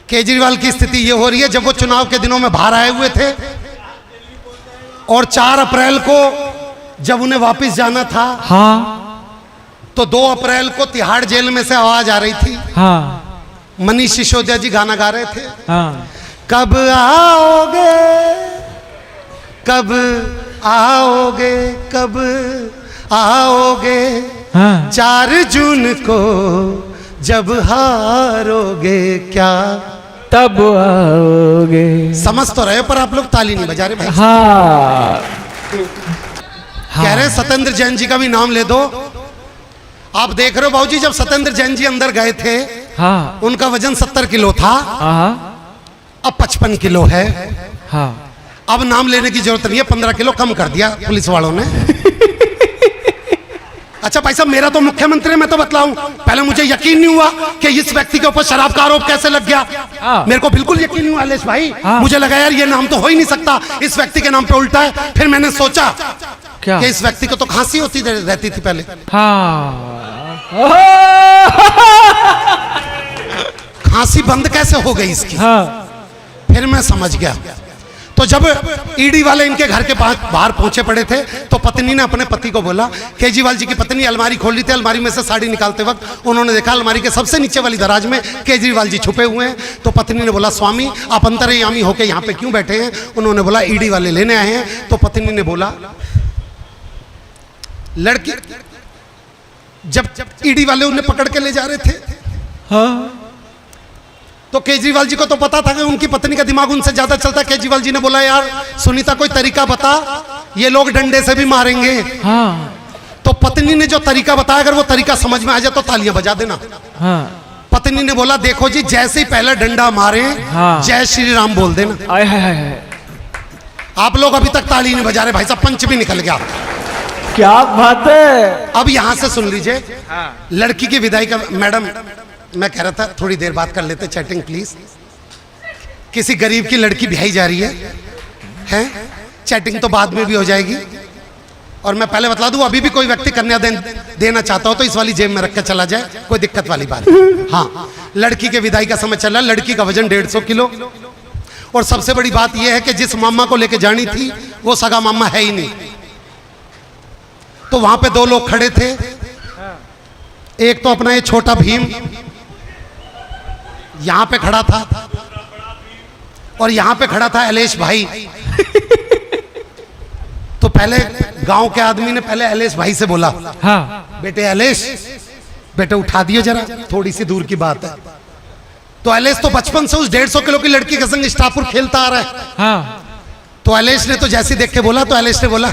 केजरीवाल की स्थिति ये हो रही है, जब वो चुनाव के दिनों में बाहर आए हुए थे और 4 अप्रैल को जब उन्हें वापस जाना था, हाँ, तो 2 अप्रैल को तिहाड़ जेल में से आवाज आ रही थी। हाँ, मनीष सिसोदिया जी गाना गा रहे थे, हाँ, कब आओगे, कब आओगे, कब आओगे, हाँ, 4 जून को जब हारोगे क्या तब आओगे। समझ तो रहे पर आप लोग ताली नहीं बजा रहे भाई। हाँ, कह रहे सत्येंद्र जैन जी का भी नाम ले दो। आप देख रहे हो बाबूजी, जब सत्येंद्र जैन जी अंदर गए थे, हाँ, उनका वजन 70 किलो था, हाँ, अब 55 किलो है। हाँ, अब नाम लेने की जरूरत नहीं है, 15 किलो कम कर दिया पुलिस वालों ने। अच्छा भाई साहब, मेरा तो मुख्यमंत्री, मैं तो बतलाऊं, पहले मुझे यकीन नहीं हुआ कि इस व्यक्ति के ऊपर शराब का आरोप कैसे लग गया। मेरे को बिल्कुल यकीन नहीं हुआ अलेश भाई। मुझे लगा यार ये नाम तो हो ही नहीं सकता, इस व्यक्ति के नाम पे उल्टा है। फिर मैंने सोचा क्या कि इस व्यक्ति को तो खांसी होती रहती थी पहले। हाँ, खांसी बंद कैसे हो गई इसकी। हाँ, फिर मैं समझ गया। तो जब ईडी वाले इनके घर के पास बाहर पहुंचे पड़े थे, तो पत्नी ने अपने पति को बोला, केजरीवाल जी की पत्नी अलमारी खोल ली थी, अलमारी में से साड़ी निकालते वक्त उन्होंने देखा अलमारी के सबसे नीचे वाली दराज में केजरीवाल जी छुपे हुए हैं। तो पत्नी ने बोला, स्वामी आप अंतर्यामी होके यहाँ पे क्यों बैठे हैं। उन्होंने बोला, ईडी वाले लेने आए हैं। तो पत्नी ने बोला, लड़की जब ईडी वाले उन्हें पकड़ के ले जा रहे थे, हाँ, तो केजरीवाल जी को तो पता था कि उनकी पत्नी का दिमाग उनसे ज्यादा चलता। केजरीवाल जी ने बोला, यार सुनीता कोई तरीका बता, ये लोग डंडे से भी मारेंगे। हाँ, तो पत्नी ने जो तरीका बताया, अगर वो तरीका समझ में आ जाए तो तालियां बजा देना। हाँ, पत्नी ने बोला, देखो जी, जैसे ही पहला डंडा मारे, हाँ, जय श्री राम बोल देना। आय हाय हाय, आप लोग अभी तक ताली नहीं बजा रहे भाई साहब, पंच भी निकल गया। क्या बात है। अब यहां से सुन लीजिए, लड़की की विदाई का, मैडम मैं कह रहा था थोड़ी देर बात कर लेते चैटिंग प्लीज। किसी गरीब की लड़की ब्याही जा रही है, चैटिंग तो बाद में भी हो जाएगी। और मैं पहले बता दूं, अभी भी कोई व्यक्ति कन्यादान देना चाहता हो तो इस वाली जेब में रख के चला जाए, कोई दिक्कत वाली बात नहीं। हाँ, लड़की के विदाई का समय चल रहा है, लड़की का वजन 150 किलो। और सबसे बड़ी बात यह है कि जिस मामा को लेके जानी थी वो सगा मामा है ही नहीं। तो वहां पे 2 लोग खड़े थे, एक तो अपना ये छोटा भीम यहां पे खड़ा था, और यहां पे खड़ा था अलेश भाई। तो पहले गांव के आदमी ने पहले अलेश भाई से बोला, हाँ, बेटे अलेश, बेटे उठा दियो जरा, थोड़ी सी दूर की बात है। तो अलेश तो बचपन से उस 150 किलो की लड़की के संग स्टापुर खेलता आ रहा है। हाँ, तो अलेश ने तो जैसे देख के बोला, तो अलेश ने बोला,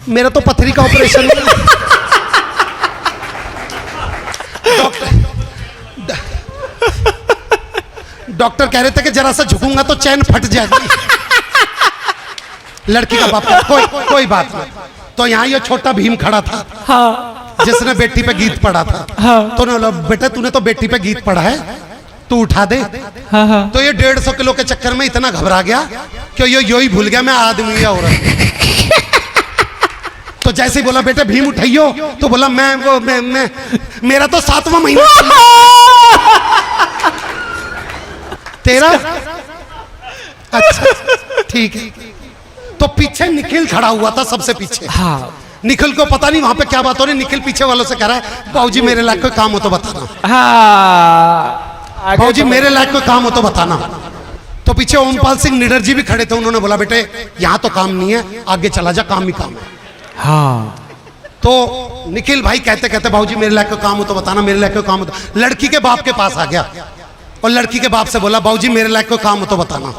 मेरा तो पथरी का ऑपरेशन डॉक्टर कह रहे थे कि जरा सा झुकूंगा तो चैन फट जाएगी। लड़की का बाप, कोई बात नहीं। तो यहाँ ये छोटा भीम खड़ा था, हाँ, जिसने बेटी पे गीत पढ़ा था। हाँ, तो बोला, बेटा तूने तो बेटी पे गीत पढ़ा है, तू उठा दे। हाँ, हाँ, तो ये 150 किलो के चक्कर में इतना घबरा गया कि यो ही भूल गया मैं आदमी या औरत। तो जैसे ही बोला, बेटे भीम उठाइयो, तो बोला, मैं मेरा तो 7वां महीना तेरा। अच्छा ठीक है। तो पीछे निखिल खड़ा हुआ था, सबसे पीछे। हाँ, निखिल को पता नहीं वहां पे क्या बात हो रही। निखिल पीछे वालों से कह रहा है, बाबूजी मेरे लायक कोई काम हो तो बताना, हाँ, बाबूजी मेरे लायक कोई काम हो तो बताना। तो पीछे ओमपाल सिंह निडर जी भी खड़े थे, उन्होंने बोला, बेटे यहाँ तो काम नहीं है, आगे चला जा, काम ही काम है। हाँ, तो निखिल भाई कहते कहते, बाबूजी मेरे लायक कोई काम हो तो बताना, मेरे लायक कोई काम हो तो। लड़की के बाप के पास आ गया और लड़की के बाप से बोला, बाबूजी मेरे लायक कोई काम हो तो बताना।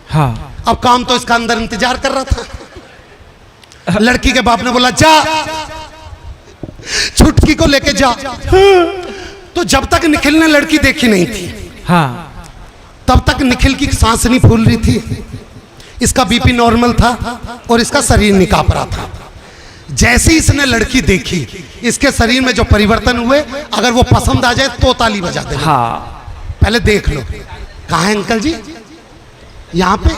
हाँ, अब काम तो इसका अंदर इंतजार कर रहा था। लड़की के बाप ने बोला, जा छुटकी को लेके जा। तो जब तक निखिल ने लड़की देखी नहीं थी, हाँ, तब तक निखिल की सांस नहीं फूल रही थी, इसका बीपी नॉर्मल था और इसका शरीर नहीं कांप रहा था। जैसे ही इसने लड़की देखी, इसके शरीर में जो परिवर्तन हुए, अगर वो पसंद आ जाए तो ताली बजा देना। हाँ, पहले देख लो। कहाँ है अंकल जी? यहाँ पे।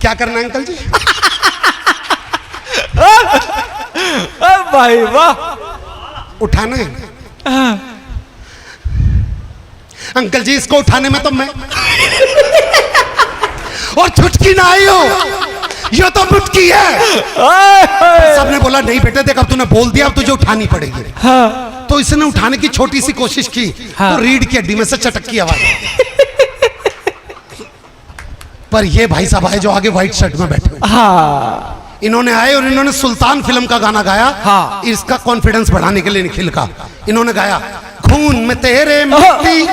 क्या करना है अंकल जी? भाई वाह। उठाना है हाँ, अंकल जी, इसको उठाने में तो मैं और छुटकी ना आई हो, ये तो मुटकी है। सबने बोला नहीं बेटे देख, अब तूने बोल दिया, अब तुझे उठानी पड़ेगी। हाँ, तो इसने उठाने की छोटी सी कोशिश की, हाँ। तो रीढ़ की हड्डी में से चटक की आवाज आई। पर ये भाई साहब आए जो आगे व्हाइट शर्ट में बैठे हुए, हाँ, इन्होंने आए और इन्होंने सुल्तान फिल्म का गाना गाया। हाँ। इसका कॉन्फिडेंस बढ़ाने के लिए निखिल का, इन्होंने गाया खून में तेरे मिट्टी,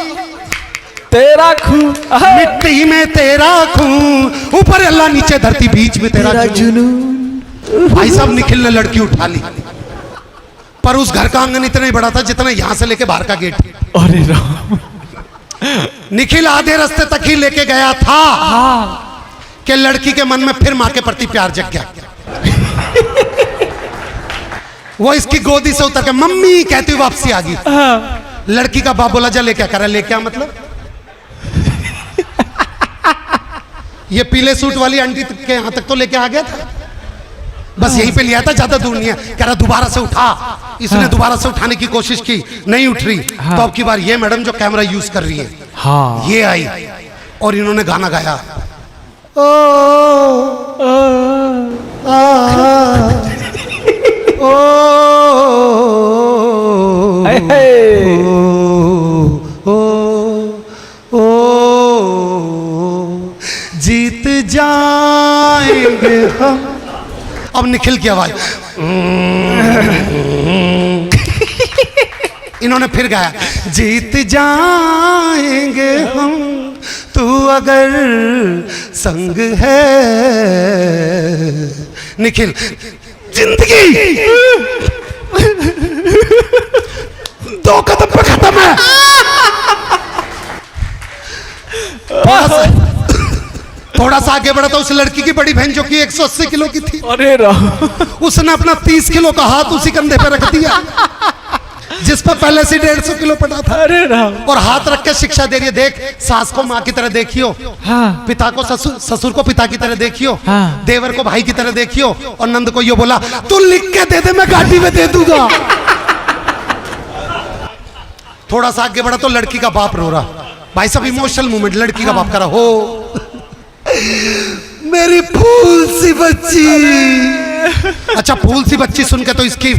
तेरा खून, मिट्टी में तेरा खून, ऊपर अल्लाह नीचे धरती बीच में तेरा जुनून। भाई साहब निखिल ने लड़की उठा ली, पर उस घर का आंगन इतना ही बड़ा था जितना यहां से लेके बाहर का गेट। अरे राम। निखिल आधे रास्ते तक ही लेके गया था हाँ, कि लड़की के मन में फिर मां के प्रति प्यार जग गया। वो इसकी गोदी से उतर के मम्मी कहती हुई वापसी आ गई। हाँ, लड़की का बाप बोला जा लेके करा, लेके आ मतलब ये पीले सूट वाली आंटी के यहां तक तो लेके आ गया था, बस यहीं पे लिया था, ज्यादा दूर नहीं है। कह रहा दोबारा से उठा, इसने दोबारा से उठाने की कोशिश की, नहीं उठ रही। हाँ। तो अब की बार ये मैडम जो कैमरा यूज कर रही है, हाँ, ये आई और इन्होंने गाना गाया, ओ ओ जीत जाएंगे हम। अब निखिल की आवाज, इन्होंने फिर गाया जीत जाएंगे हम, तू अगर संग है। निखिल जिंदगी 2 कदम पे खत्म है। थोड़ा सा आगे बढ़ा तो उस लड़की की बड़ी बहन जो कि 180 किलो की थी, अरे राम। उसने अपना 30 किलो का हाथ उसी कंधे पे रख दिया जिस पर पहले से 150 किलो पड़ा था, अरे राम। और हाथ रख के शिक्षा दे रही है, देख सास को माँ की तरह देखियो, हाँ, पिता को ससुर, ससुर को पिता की तरह देखियो, हाँ। देवर को भाई की तरह देखियो, और नंद को ये बोला तू लिख के दे दे, मैं गाड़ी में दे दूंगा। थोड़ा सा आगे बढ़ा तो लड़की का बाप रो रहा। भाई साहब इमोशनल मूवमेंट, लड़की का बाप करा हो मेरी फूल सी बच्ची। अच्छा फूल सी बच्ची सुन के तो इसकी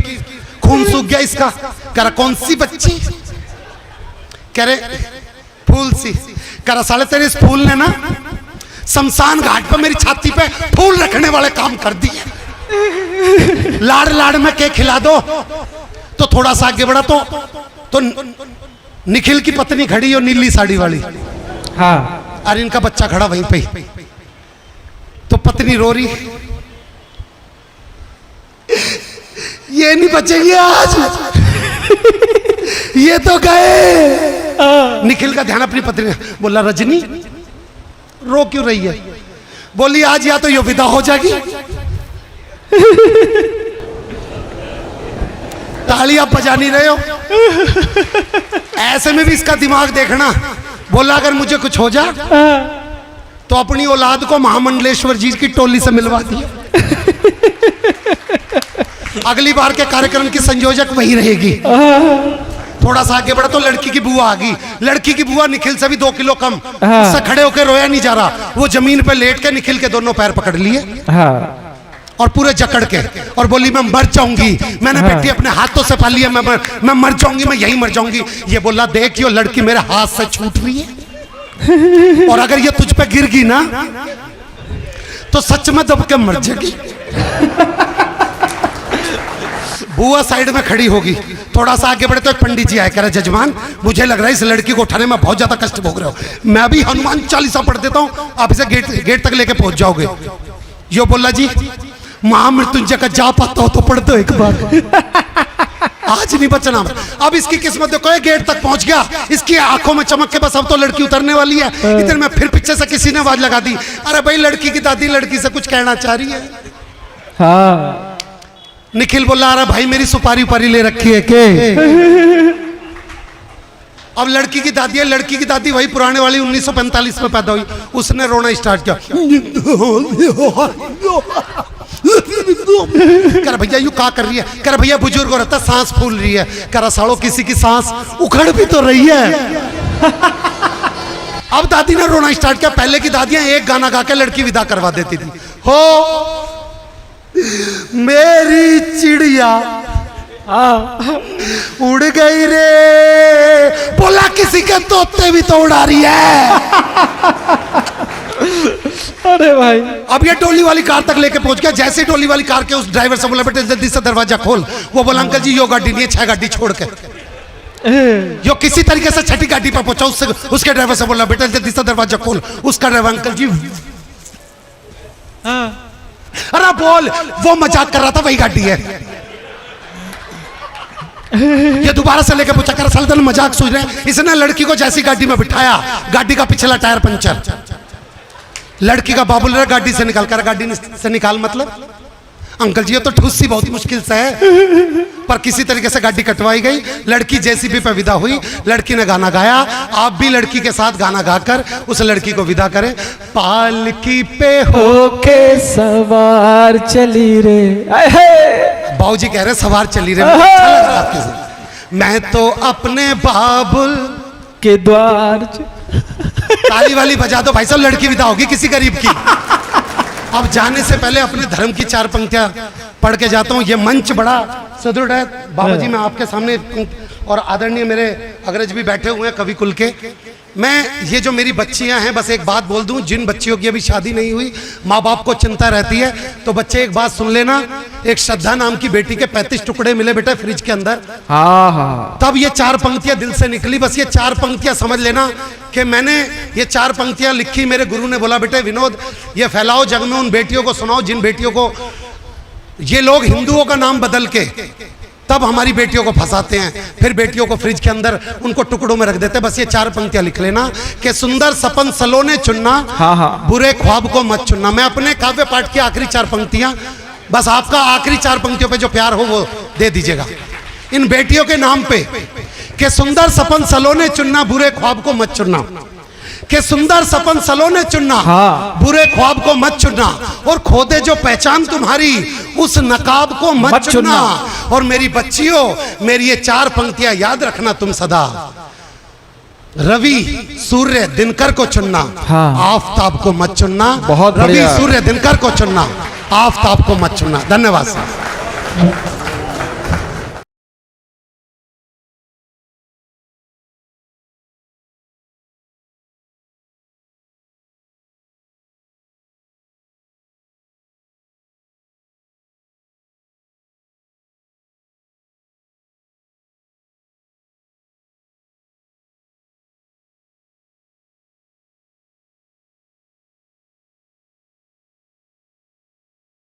खून सूख गया इसका। कह रहा कौन सी बच्ची? कह रहे फूल सी। कह रहा साले तेरे इस फूल ने ना शमशान घाट पर मेरी छाती पे फूल रखने वाले काम कर दिए। लाड़ लाड़ में के खिला दो। तो थोड़ा सा आगे बढ़ा तो निखिल की पत्नी खड़ी हो नीली साड़ी वाली, हाँ, और इनका बच्चा खड़ा वहीं पे। तो पत्नी रो रही, ये नहीं बचेंगे आज, ये तो गए। निखिल का ध्यान अपनी पत्नी। बोला रजनी रो क्यों रही है? बोली आज या तो ये विदा हो जाएगी। ताली आप बजा नहीं रहे हो, ऐसे में भी इसका दिमाग देखना। बोला अगर मुझे कुछ हो जा तो अपनी औलाद को महामंडलेश्वर जी की टोली से मिलवा दिया। अगली बार के कार्यक्रम की संयोजक वही रहेगी। थोड़ा सा आगे बढ़ा तो लड़की की बुआ आ गई। लड़की की बुआ निखिल से भी 2 किलो कम, उससे खड़े होकर रोया नहीं जा रहा। वो जमीन पे लेट के निखिल के दोनों पैर पकड़ लिए हाँ, और पूरे जकड़ के, और बोली मैं मर जाऊंगी, मैंने बेटी अपने हाथों से पाली है, मैं मर जाऊंगी, मैं यही मर जाऊंगी। ये बोला देख यो लड़की मेरे हाथ से छूट रही है, और अगर ये तुझ पे गिर गई ना तो सच में दब के मर जाएगी। बुआ साइड में खड़ी होगी। थोड़ा सा आगे बढ़े तो एक पंडित जी आए, कह रहे जजमान मुझे लग रहा है इस लड़की को उठाने में बहुत ज्यादा कष्ट भोग रहे हो, मैं भी हनुमान चालीसा पढ़ देता हूँ, आप इसे गेट तक लेके पहुंच जाओगे। यो बोला जी महामृत्युंजय का जा पाता हो तो पढ़ दो एक बार, आज नहीं बचना। अब इसकी किस्मत देखो, गेट तक पहुंच गया, इसकी आंखों में चमक के बस अब तो लड़की उतरने वाली है। इधर में फिर पीछे से किसी ने आवाज लगा दी, अरे भाई लड़की की दादी लड़की से कुछ कहना चाह रही है। हाँ, निखिल बोला अरे भाई मेरी सुपारी उपारी ले रखी है के? अब लड़की की दादी है, लड़की की दादी वही पुराने वाली 1945 में पैदा हुई, उसने रोना स्टार्ट किया। कर भैया यू क्या कर रही है? कर भैया बुजुर्ग हो रहता, सांस फूल रही है। कर साड़ो किसी की सांस उखड़ भी तो रही है। अब दादी ने रोना स्टार्ट किया। पहले की दादियां एक गाना गा के लड़की विदा करवा देती थी। हो मेरी चिड़िया उड़ गई रे, बोला किसी के तोते भी तो उड़ा रही है। अरे भाई अब ये टोली वाली कार तक लेके पहुंच गया। जैसे टोली वाली कार के उस ड्राइवर से बोला बेटे जल्दी से दरवाजा खोल। वो बोला अंकल जी यो गाड़ी नहीं है, 6 गाड़ी छोड़ के। यो किसी तरीके से 6ठी गाड़ी पर पहुंचा। उसके ड्राइवर से बोला बेटा जल्दी से दरवाजा खोल। उसका ड्राइवर अंकल जी अरे बोल, वो मजाक कर रहा था, वही गाड़ी है। ये दोबारा से लेके पूछा कर साल मजाक सोच रहे हैं। इसने लड़की को जैसी गाड़ी में बिठाया, गाड़ी का पिछला टायर पंचर। लड़की का बाबू लड़ा गाड़ी से निकाल कर, गाड़ी से निकाल मतलब अंकल जी ये तो ठूस सी बहुत ही मुश्किल से है, पर किसी तरीके से गाड़ी कटवाई गई। लड़की जेसीबी पे विदा हुई। लड़की ने गाना गाया। आप भी लड़की के साथ गाना गाकर उस लड़की को विदा करें। पालकी पे होके सवार चली रे। बाबूजी कह रहे सवार चली रे। अच्छा लग रहा आपके साथ। मैं तो अपने बाबुल के द्वार। ताली वाली बजा दो भाई साहब, लड़की विदा होगी किसी गरीब की। अब जाने से पहले अपने धर्म की 4 पंक्तियां पढ़ के जाता हूँ। ये मंच बड़ा सुदृढ़ है बाबा जी, मैं आपके सामने और आदरणीय मेरे अग्रज भी बैठे हुए हैं कवि कुल के। मैं ये जो मेरी बच्चियां हैं, बस एक बात बोल दूं, जिन बच्चियों की अभी शादी नहीं हुई, माँ बाप को चिंता रहती है, तो बच्चे एक बात सुन लेना। एक श्रद्धा नाम की बेटी के 35 टुकड़े मिले बेटा फ्रिज के अंदर। हाँ हाँ। तब ये 4 पंक्तियां दिल से निकली। बस ये 4 पंक्तियां समझ लेना कि मैंने ये 4 पंक्तियां लिखी। मेरे गुरु ने बोला बेटे विनोद ये फैलाओ जग में, उन बेटियों को सुनाओ जिन बेटियों को ये लोग हिंदुओं का नाम बदल के तब हमारी बेटियों को फंसाते हैं, फिर बेटियों को फ्रिज के अंदर उनको टुकड़ों में रख देते हैं। बस ये 4 पंक्तियां लिख लेना कि सुंदर सपन सलोने चुनना, हाँ हाँ। बुरे ख्वाब को मत चुनना। मैं अपने काव्य पाठ की आखिरी 4 पंक्तियां, बस आपका आखिरी 4 पंक्तियों पे जो प्यार हो वो दे दीजिएगा इन बेटियों के नाम पे। कि सुंदर सपन सलोने चुनना, बुरे ख्वाब को मत चुनना। कि सुंदर सपन सलोने चुनना, हाँ। बुरे ख्वाब को मत चुनना। और खोदे जो पहचान तुम्हारी उस नकाब को मत चुनना। और मेरी बच्चियों मेरी ये 4 पंक्तियां याद रखना तुम सदा। रवि सूर्य दिनकर को चुनना, हाँ। आफताब को मत चुनना। बहुत रवि बढ़िया। सूर्य दिनकर को चुनना, आफताब को मत चुनना। धन्यवाद।